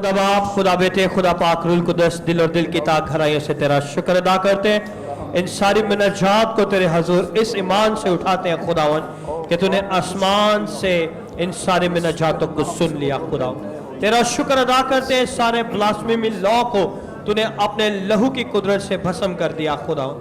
खुदा बाप, खुदा बेटे, खुदा पाक रूल कुदस, दिल और दिल की ताक गहराइयों से तेरा शुक्र अदा करते हैं। इन सारी मिन्नजात को तेरे हजूर इस ईमान से उठाते हैं खुदावन कि तूने आसमान से इन सारे मिन्नजातों को सुन लिया। खुदावन तेरा शुक्र अदा करते हैं, सारे ब्लास्फेमी लॉ को तूने अपने लहू की कुदरत से भस्म कर दिया। खुदावन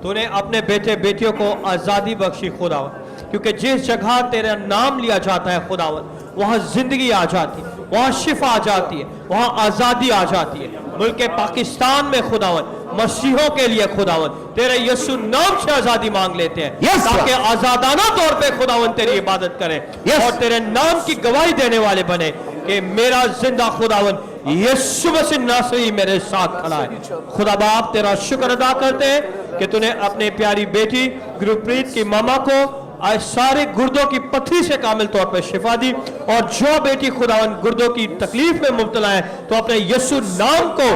तूने अपने बेटे बेटियों को आज़ादी बख्शी। खुदावन क्योंकि जिस जगह तेरा नाम लिया जाता है खुदावन, वहाँ जिंदगी आ जाती है, वहाँ शिफा आ जाती है, वहाँ आज़ादी आ जाती है। मुल्क पाकिस्तान में खुदावन मसीहों के लिए खुदावन तेरे यीशु नाम से आज़ादी मांग लेते हैं ताकि आज़ादाना तौर पे खुदावन तेरी इबादत करें और तेरे नाम की गवाही देने वाले बने कि मेरा जिंदा खुदावन यीशु मसीह नासरी मेरे साथ खड़ा है। खुदा बाप तेरा शुक्र अदा करते हैं कि तूने अपने प्यारी बेटी गुरप्रीत की मामा को आज सारे गुर्दों की पथरी से कामिल तौर पर शिफा दी, और जो बेटी खुदावन गुर्दों की तकलीफ में मुब्तला है तो अपने यीशु नाम को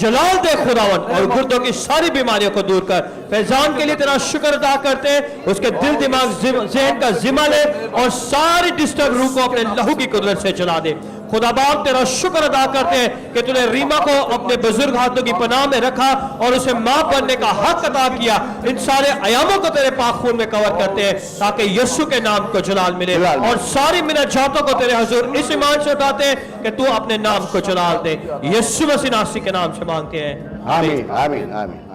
जलाल दे खुदावन और गुर्दों की सारी बीमारियों को दूर कर। फैजान के लिए तेरा शुक्र अदा करते हैं, उसके दिल दिमाग ज़हन का जिम्मा ले और सारी डिस्टर्ब रूह को अपने लहू की कुदरत से जला दे। खुदा बाप तेरा शुक्र अदा करते हैं कि तूने रीमा को अपने बुजुर्ग हाथों की पनाह में रखा और उसे मां बनने का हक अदा किया। इन सारे आयामों को तेरे पाक खून में कवर करते हैं ताकि यीशु के नाम को जलाल मिले, और सारी मिन्नजातों को तेरे हुजूर इस ईमान से उठाते हैं कि तू अपने नाम को जलाल दे। यीशु मसीह नासरी के नाम से मांगते हैं, आमीन आमीन आमीन।